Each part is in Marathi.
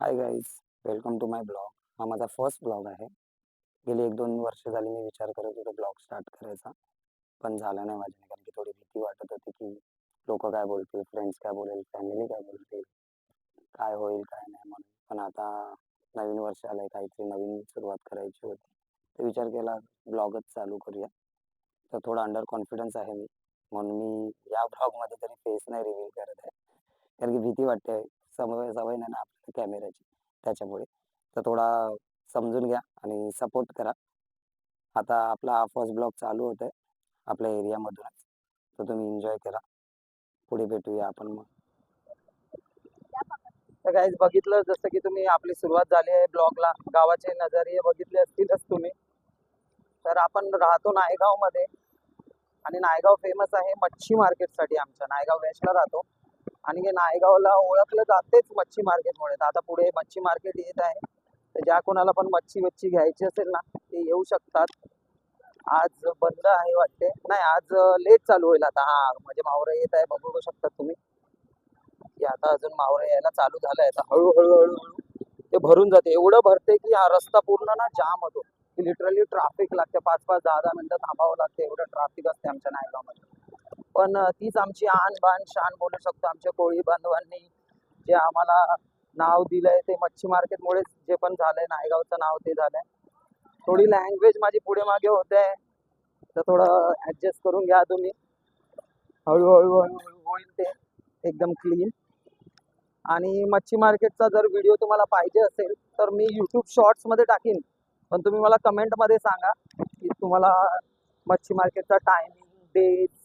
High guys, welcome to my blog. हा माझा फर्स्ट ब्लॉग आहे. गेली 1-2 वर्ष झाली मी विचार करत होतो ब्लॉग स्टार्ट करायचा, पण झाला नाही माझ्याने कारण की थोडी भीती वाटत होती की लोकं काय बोलतील, फ्रेंड्स काय बोलेल, फॅमिली काय बोलतील, काय होईल, काय नाही म्हणून. पण आता नवीन वर्ष आलंय, काहीतरी नवीन सुरुवात करायची होती. तर विचार केला ब्लॉगच चालू करूया. तर थोडा अंडर कॉन्फिडन्स आहे मी, म्हणून मी या ब्लॉगमध्ये तरी फेस नाही रिव्हील करत आहे. कारण की भीती वाटते, सवय सवय नाही ना आपल्याला कॅमेऱ्याची त्याच्यामुळे. तर थोडा समजून घ्या आणि सपोर्ट करा. आता आपला हा फर्स्ट ब्लॉग चालू होतोय आपल्या एरियामधूनच. तर तुम्ही एन्जॉय करा. पुढे भेटूया आपण मग. तर गाईज बघितलं जसं की तुम्ही आपली सुरुवात झाली आहे ब्लॉगला. गावाचे नजरिये बघितले असतीलच तुम्ही. तर आपण राहतो नायगावमध्ये आणि नायगाव फेमस आहे मच्छी मार्केटसाठी. आमच्या नायगाव वेस्टला राहतो आणि हे नायगावला ओळखलं जातेच मच्छी मार्केटमुळे. तर आता पुढे मच्छी मार्केट येत आहे. तर ज्या कोणाला पण मच्छी घ्यायची असेल ना ते येऊ शकतात. आज बंद आहे वाटते, नाही आज लेट चालू होईल आता. हा म्हणजे मावरं येत आहे, बघू शकतात तुम्ही की आता अजून मावरं यायला चालू झालंय. आता हळूहळू हळूहळू ते भरून जाते. एवढं भरते की हा रस्ता पूर्ण ना जाम होतो. की लिटरली ट्रॅफिक लागते, 5-5 10-10 मिनिटं थांबावं लागते. एवढं ट्रॅफिक असते आमच्या नायगावमध्ये. पण तीच आमची आन बान शान बोलू शकतो. आमच्या कोळी बांधवांनी जे आम्हाला नाव दिलंय ते मच्छी मार्केटमुळेच जे पण झालंय. नायगावचं नाव ते झालंय. थोडी लँग्वेज माझी पुढे मागे होते, तर थोडं ऍडजस्ट करून घ्या तुम्ही. हळूहळू हळूहळू होईल ते एकदम क्लीन. आणि मच्छी मार्केटचा जर व्हिडिओ तुम्हाला पाहिजे असेल तर मी यूट्यूब शॉर्ट्समध्ये टाकीन. पण तुम्ही मला कमेंटमध्ये सांगा की तुम्हाला मच्छी मार्केटचा टायमिंग, डेट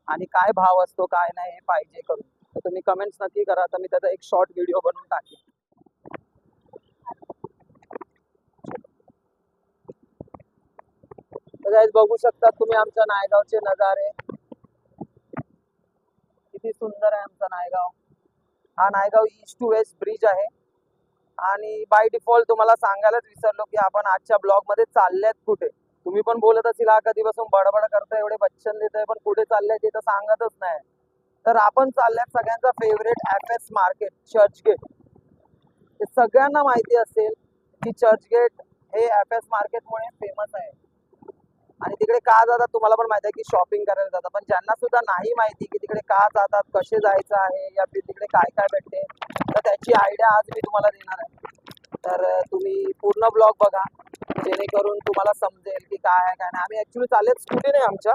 आणि काय भाव असतो काय नाही हे पाहिजे करून. तर तुम्ही कमेंट्स नक्की करा, तर मी त्याचा एक शॉर्ट व्हिडिओ बनवून टाकेन. तर गाईज बघू शकता तुम्ही आमच्या नायगावचे नजारे. किती सुंदर आहे आमचा नायगाव. हा Naigaon east to west bridge आहे. आणि बाय डिफॉल्ट तुम्हाला सांगायलाच विसरलो की आपण आजच्या ब्लॉग मध्ये चालल्यात कुठे. तुम्ही पण बोलत असेल हा कधीपासून बडबड करतोय, एवढे बच्चन देतोय, पण कुठे चाललंय ते तर सांगतच नाही. तर आपण चालल्यात सगळ्यांचा फेवरेट एफ.एस. मार्केट, चर्चगेट. हे सगळ्यांना माहिती असेल की चर्चगेट हे एफ.एस. मार्केटमुळे फेमस आहे. आणि तिकडे का जातात तुम्हाला पण माहिती आहे की शॉपिंग करायला जातात. पण ज्यांना सुद्धा नाही माहिती की तिकडे का जातात, कसे जायचं आहे, या तिकडे काय काय भेटते, तर त्याची आयडिया आज मी तुम्हाला देणार आहे. तर तुम्ही पूर्ण ब्लॉग बघा जेणेकरून तुम्हाला समजेल की काय आहे काय नाही. आम्ही ऍक्च्युली चाललेत स्कूटीने आमच्या,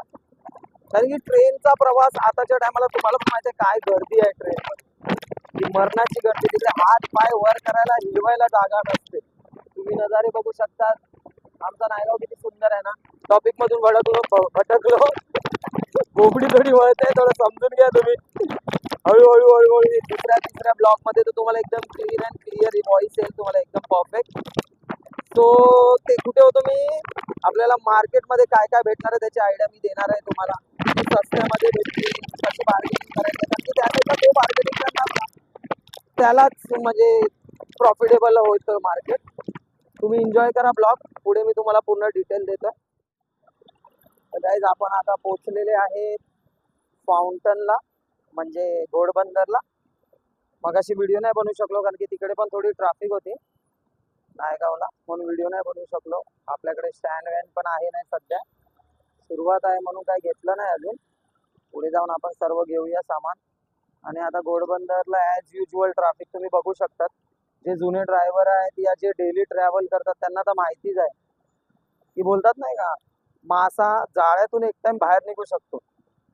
कारण की ट्रेनचा प्रवास आताच्या टायमाला तुम्हाला पण माहिती आहे काय गर्दी आहे ट्रेनमध्ये. ती मरणाची गर्दी. तिकडे हात पाय वर करायला हिरवायला जागा नसते. तुम्ही नजारे बघू शकता. आमचा नायगाव किती सुंदर आहे ना. टॉपिक मधून भटकलो. बोबडी थोडी वळत आहे, थोडं समजून घ्या तुम्ही. हळूहळू हळूहळू दुसऱ्या तिसऱ्या ब्लॉक मध्ये तर तुम्हाला एकदम क्लीन अँड क्लिअर व्हॉइस येईल, तुम्हाला एकदम परफेक्ट. सो ते कुठे होतो मी, आपल्याला मार्केटमध्ये काय काय भेटणार आहे त्याची आयडिया मी देणार आहे तुम्हाला. किती स्वस्त्यामध्ये भेटतील, कशी बार्गेनिंग करायचं, कारण की त्यापेक्षा तो बार्गेनिंग करणार ना त्यालाच म्हणजे प्रॉफिटेबल होतं मार्केट. तुम्ही एन्जॉय करा ब्लॉग, पुढे मी तुम्हाला पूर्ण डिटेल देतो. तर गाईज आपण आता पोहोचलेले आहेत फाउंटनला, म्हणजे घोडबंदरला. मगाशी व्हिडिओ नाही बनवू शकलो कारण की तिकडे पण थोडी ट्रॅफिक होती नायगावला, म्हणून व्हिडिओ नाही बनवू शकलो. आपल्याकडे स्टँड वॅन पण आहे नाही सध्या, सुरुवात आहे म्हणून काय घेतलं नाही अजून. पुढे जाऊन आपण सर्व घेऊया सामान. आणि आता घोडबंदरला ॲज युजल ट्रॅफिक तुम्ही बघू शकतात. जे जुने ड्रायव्हर आहेत या जे डेली ट्रॅव्हल करतात त्यांना तर माहितीच आहे की बोलतात नाही का, मासा जाळ्यातून एक टाइम बाहेर निघू शकतो,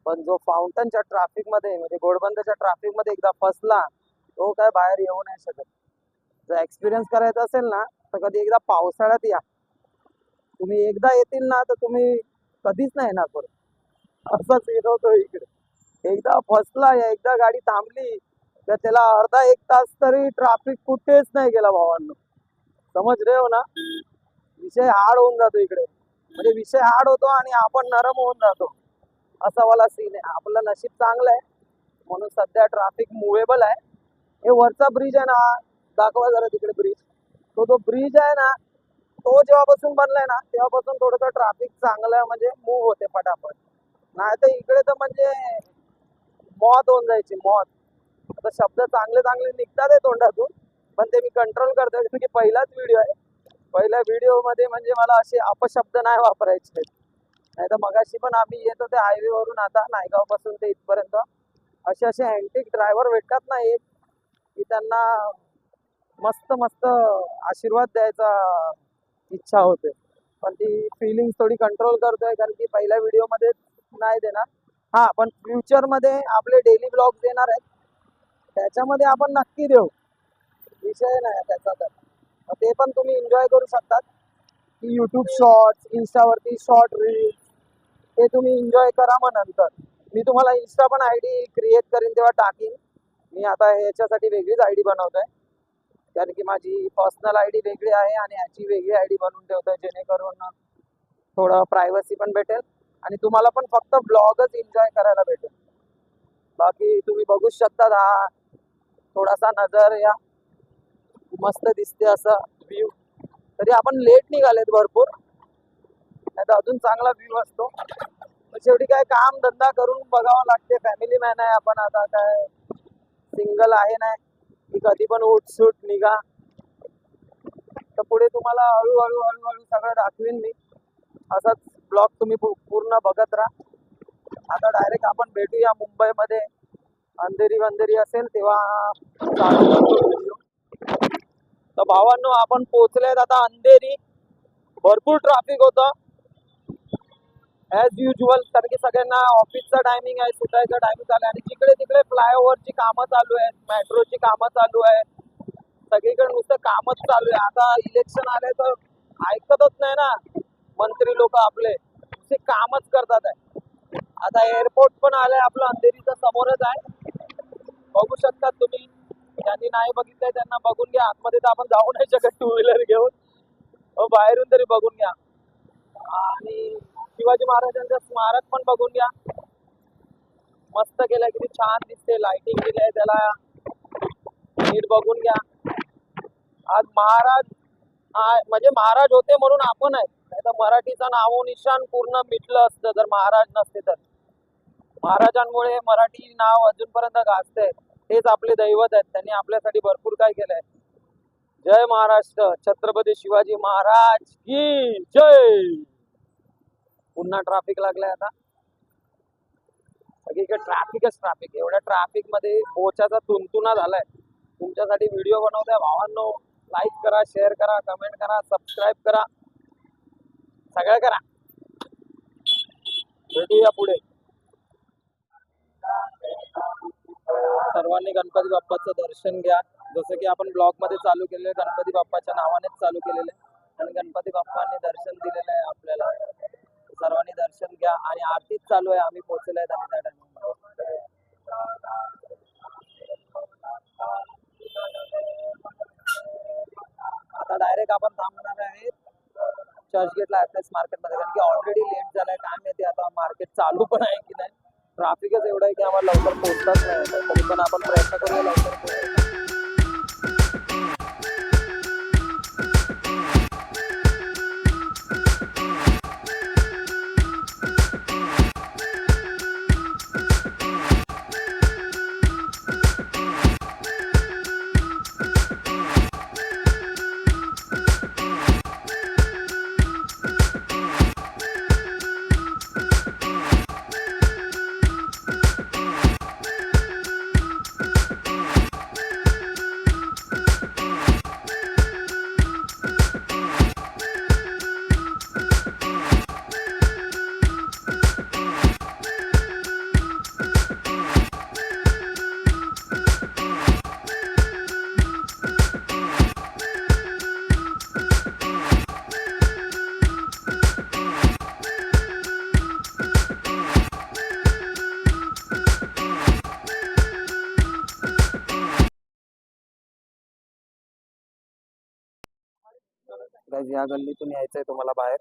पण जो फाउंटनच्या ट्रॅफिकमध्ये म्हणजे घोडबंदरच्या ट्रॅफिकमध्ये एकदा फसला तो काय बाहेर येऊ नाही शकत. जर एक्सपिरियन्स करायचा असेल ना तर कधी एकदा पावसाळ्यात या. तुम्ही एकदा येतील ना तर तुम्ही कधीच नाही येणार परत. असा सीन होतो इकडे. एकदा फसला या एकदा गाडी थांबली तर त्याला अर्धा एक तास तरी ट्रॅफिक कुठेच नाही गेला भावांनो. समज रे हो ना. विषय हार्ड होऊन जातो इकडे, म्हणजे विषय हार्ड होतो आणि आपण नरम होऊन जातो, असा वाला सीन आहे. आपलं नशीब चांगलं आहे म्हणून सध्या ट्रॅफिक मुवेबल आहे. हे वरचा ब्रिज आहे ना, दाखवा जरा तिकडे ब्रिज. तो जो ब्रिज आहे ना तो जेव्हापासून बनलाय ना तेव्हापासून थोडंसं ट्रॅफिक चांगलं म्हणजे मूव्ह होते पटापट. नाही तर इकडे तर म्हणजे मौत होऊन जायची, मौत. आता शब्द चांगले चांगले निघतात आहे तोंडातून, पण ते मी कंट्रोल करतोय कारण की पहिलाच व्हिडिओ आहे. पहिल्या व्हिडिओ मध्ये म्हणजे मला असे अपशब्द नाही वापरायचे. नाही तर मगाशी पण आम्ही येत होते हायवे वरून, आता नायगाव पासून ते इथपर्यंत असे असे हँटिक ड्रायव्हर भेटतात ना एक, की त्यांना मस्त मस्त आशीर्वाद द्यायचा इच्छा होते. पण ती फिलिंग थोडी कंट्रोल करतोय कारण की पहिल्या व्हिडिओ मध्ये नाही देणार. हा, पण फ्युचर मध्ये आपले डेली ब्लॉग देणार आहेत, त्याच्यामध्ये आपण नक्की देऊ, विषय नाही त्याचा. तर ते पण तुम्ही एन्जॉय करू शकतात की युट्यूब शॉर्ट्स, इन्स्टावरती शॉर्ट रील्स, ते तुम्ही एन्जॉय करा. मग नंतर मी तुम्हाला इन्स्टा पण आयडी क्रिएट करीन तेव्हा टाकीन. मी आता ह्याच्यासाठी वेगळीच आयडी बनवतोय कारण की माझी पर्सनल आयडी वेगळी आहे आणि ह्याची वेगळी आयडी बनवून ठेवतोय, जेणेकरून थोडं प्रायव्हसी पण भेटेल आणि तुम्हाला पण फक्त ब्लॉगच एन्जॉय करायला भेटेल. बाकी तुम्ही बघू शकता, हा थोडासा नजर या मस्त दिसते असा व्ह्यू. तरी आपण लेट निघालेत भरपूर, नाही तर अजून चांगला व्ह्यू असतो. पण शेवटी काय काम धंदा करून बघावं लागते, फॅमिली मॅन आहे आपण, आता काय सिंगल आहे नाही की कधी पण उठसूट निघा. तर पुढे तुम्हाला हळूहळू हळूहळू सगळं दाखवीन मी. असाच ब्लॉग तुम्ही पूर्ण बघत राहा. आता डायरेक्ट आपण भेटूया मुंबईमध्ये, अंधेरी वंधेरी असेल तेव्हा चालू करतो व्हिडिओ. तर भावांनो, आपण पोहोचलेत आता अंधेरी. भरपूर ट्रॅफिक होतं ॲज युजल, कारण की सगळ्यांना ऑफिसचा टायमिंग आहे, सुटायचा टायमिंग झाला आणि जिकडे तिकडे फ्लायओव्हरची कामं चालू आहेत, मेट्रोची कामं चालू आहे, सगळीकडे नुसतं कामच चालू आहे. आता इलेक्शन आले तर ऐकतच नाही ना मंत्री लोक आपले, ते कामच करतात आहे. आता एअरपोर्ट पण आलंय आपलं अंधेरीच्या समोरच आहे, बघू शकतात तुम्ही. ज्यांनी नाही बघितलंय त्यांना बघून घ्या. आतमध्ये तर आपण जाऊ नाही शकत टू व्हीलर घेऊन, बाहेरून तरी बघून घ्या. आणि शिवाजी महाराजांचं स्मारक पण बघून घ्या, मस्त केलंय, किती छान दिसते, लाइटिंग दिली आहे त्याला, नीट बघून घ्या. आज महाराज म्हणजे महाराज होते म्हणून आपण आहे, नाही तर मराठीचं नावोनिशान पूर्ण मिटलं असतं जर महाराज नसते तर. महाराजांमुळे मराठी नाव अजूनपर्यंत गाजतंय, हेच आपले दैवत आहेत. त्यांनी आपल्यासाठी भरपूर काय केलंय. जय महाराष्ट्र, छत्रपती शिवाजी महाराज की जय. पुन्हा ट्रॅफिक लागलाय आता, सगळीकडे ट्रॅफिकच ट्रॅफिक. एवढ्या ट्रॅफिक मध्ये पोचाचा तुंतुना झालाय. तुमच्यासाठी व्हिडिओ बनवतोय भावांनो. लाईक करा, शेअर करा, कमेंट करा, सबस्क्राईब करा, सगळं करा. भेटूया पुढे. सर्वांनी गणपती बाप्पाचं दर्शन घ्या, जसं की आपण ब्लॉग मध्ये चालू केलेलं, गणपती बाप्पाच्या नावानेच चालू केलेलं आहे आणि गणपती बाप्पांनी दर्शन दिलेलं आहे आपल्याला. सर्वांनी दर्शन घ्या आणि आरतीच चालू आहे, आम्ही पोहोचले आहेत आणि त्या टायमिंग. आता डायरेक्ट आपण थांबणार आहे चर्चगेटला ऍक्सेस मार्केटमध्ये, कारण की ऑलरेडी लेट झालाय. काय माहिती आता मार्केट चालू पण आहे की नाही. ट्रॅफिकच एवढं आहे की आम्हाला लवकर पोहोचताच नाही, तरी पण आपण प्रयत्न करूया लवकर पोहोचायचा. गाइस, या गल्लीतून यायचंय तुम्हाला बाहेर,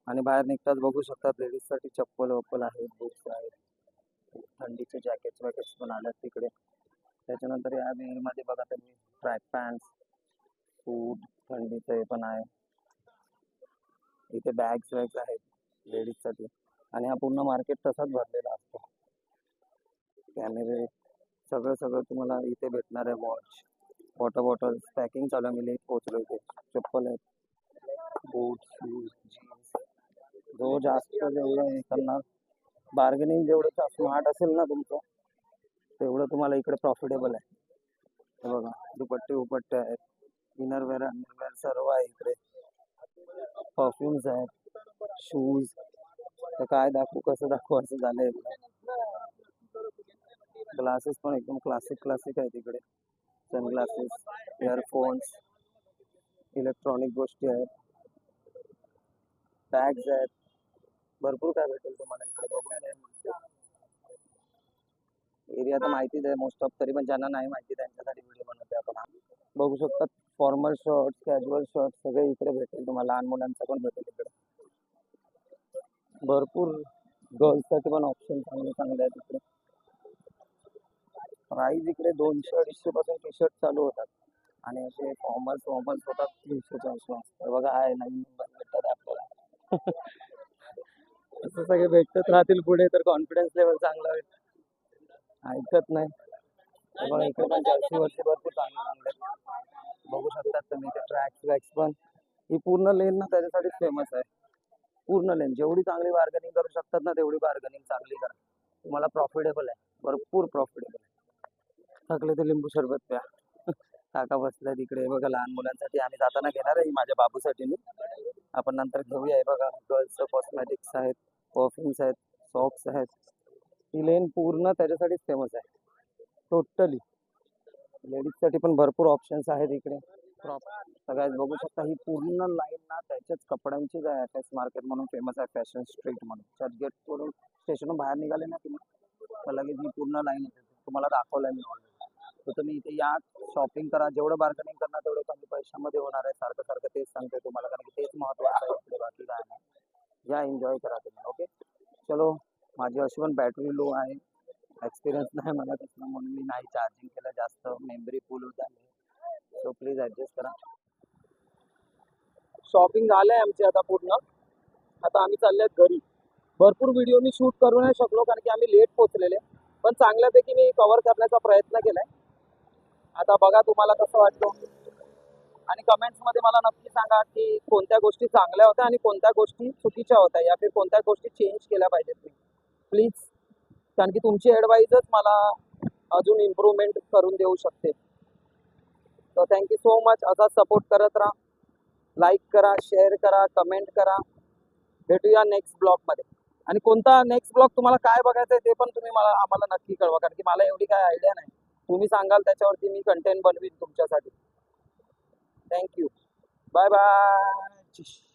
आणि बाहेर निघताच बघू शकतात लेडीजसाठी चप्पल वप्पल आहेत, बुक्स आहेत, थंडीचे जॅकेट्स वॅकेट्स पण आल्यात तिकडे. त्याच्यानंतर या मध्ये बघा तुम्ही ट्रॅक पॅन्ट्स, सूट, थंडीचे हे पण आहे. इथे बॅग्स वॅग्स आहेत लेडीजसाठी, आणि हा पूर्ण मार्केट तसाच भरलेला असतो. कॅमेरे सगळं सगळं तुम्हाला इथे भेटणार आहे. वॉच, वॉटर बॉटल पॅकिंग चालू आहे. मी लेट पोहोचलो इथे. चप्पल आहेत, बूट, शूज, जीन्स. जो जास्त जेवढं हे करणार, बार्गेनिंग जेवढं स्मार्ट असेल ना तुमचं, तेवढं तुम्हाला इकडे प्रॉफिटेबल आहे. हे बघा, दुपट्टे उपट्टे आहेत, इनरवेअर अंडरवेअर सर्व आहे इकडे. परफ्युम्स आहेत, शूज. तर काय दाखवू, कसं दाखवू असं झालंय. ग्लासेस पण एकदम क्लासिक आहेत इकडे. सनग्लासेस, इयरफोन्स, इलेक्ट्रॉनिक गोष्टी आहेत, बॅग्स आहेत. भरपूर काय भेटेल तुम्हाला इकडे. बघून एरिया तर माहितीच आहे मोस्ट ऑफ, तरी पण ज्यांना नाही माहिती त्यांच्यासाठी व्हिडिओ बनवते आपण. बघू शकतात फॉर्मल शर्ट, कॅज्युअल शर्ट सगळे इकडे भेटेल तुम्हाला. लहान मुलांचं पण भेटेल इकडे. भरपूर गर्ल्ससाठी पण ऑप्शन चांगले चांगले आहेत इकडे. प्राइस इकडे 200-250 पासून टी शर्ट चालू होतात आणि असे फॉर्मल्स होतात 300-400. बघा आहे नवीन भेटतात आपल्याला. असं सगळे भेटत राहतील पुढे तर कॉन्फिडन्स लेवल चांगला होईल. ऐकत नाही. बघा इकडे पण जर्सी वर्षी भरपूर चांगले चांगले आहेत. बघू शकतात तुम्ही इथे ट्रॅक्स वॅक्स पण. ही पूर्ण लेन ना त्याच्यासाठीच फेमस आहे. पूर्ण लेन जेवढी चांगली बार्गेनिंग करू शकतात ना तेवढी बार्गेनिंग चांगली करा. तुम्हाला प्रॉफिटेबल आहे, भरपूर प्रॉफिटेबल आहे. थकले तर लिंबू सरबत प्या. काका बसल्या तिकडे. बघा लहान मुलांसाठी आम्ही जाताना घेणार आहे, माझ्या बाबूसाठी मी. आपण नंतर घेऊया. बघा गर्ल्सचं कॉस्मॅटिक्स आहेत, परफ्युम्स आहेत, सॉक्स आहेत. ही लेन पूर्ण त्याच्यासाठीच फेमस आहे टोटली. लेडीजसाठी पण भरपूर ऑप्शन्स आहेत इकडे. सगळ्यात बघू शकता ही पूर्ण लाईन ना त्याच्याच कपड्यांचीच आहे. एफ एस मार्केट म्हणून फेमस आहे, फॅशन स्ट्रीट म्हणून. चर्चगेट वरून स्टेशनून बाहेर निघाले ना तुम्ही तर लगेच ही पूर्ण लाईन येते. तुम्हाला दाखवलं मी ऑलरेडी. तर तुम्ही इथे या, शॉपिंग करा. जेवढं बार्गेनिंग करणार तेवढं कमी पैशामध्ये होणार आहे. सारखं सारखं तेच सांगते तुम्हाला, कारण की तेच महत्त्वाचं आहे इकडे, बाकी काय नाही. या एन्जॉय करा तुम्ही. ओके चलो. माझी अशी पण बॅटरी लो आहे, एक्सपिरियन्स नाही मला त्याचा, म्हणून मी नाही चार्जिंग केलं जास्त. मेमरी फुल होत आहे, सो प्लीज ॲडजस्ट करा. शॉपिंग झालंय आमची आता पूर्ण. आता आम्ही चाललेत घरी. भरपूर व्हिडिओ मी शूट करू नाही शकलो कारण की आम्ही लेट पोहोचलेले, पण चांगल्यापैकी मी कव्हर करण्याचा प्रयत्न केलाय. आता बघा तुम्हाला कसं वाटतं, आणि कमेंट्समध्ये मला नक्की सांगा की कोणत्या गोष्टी चांगल्या होत्या आणि कोणत्या गोष्टी चुकीच्या होत्या, या फिर कोणत्या गोष्टी चेंज केल्या पाहिजेत मी, प्लीज. कारण की तुमची ॲडवाईजच मला अजून इम्प्रूव्हमेंट करून देऊ शकते. तर थँक्यू सो मच. असा सपोर्ट करत राहा. लाईक करा, शेअर करा, कमेंट करा. भेटूया नेक्स्ट ब्लॉगमध्ये. आणि कोणता नेक्स्ट ब्लॉग तुम्हाला काय बघायचं आहे ते पण तुम्ही आम्हाला नक्की कळवा, कारण की मला एवढी काय आयडिया नाही. तुम्ही सांगाल त्याच्यावरती मी कंटेंट बनवीन तुमच्यासाठी. थँक्यू. Bye bye.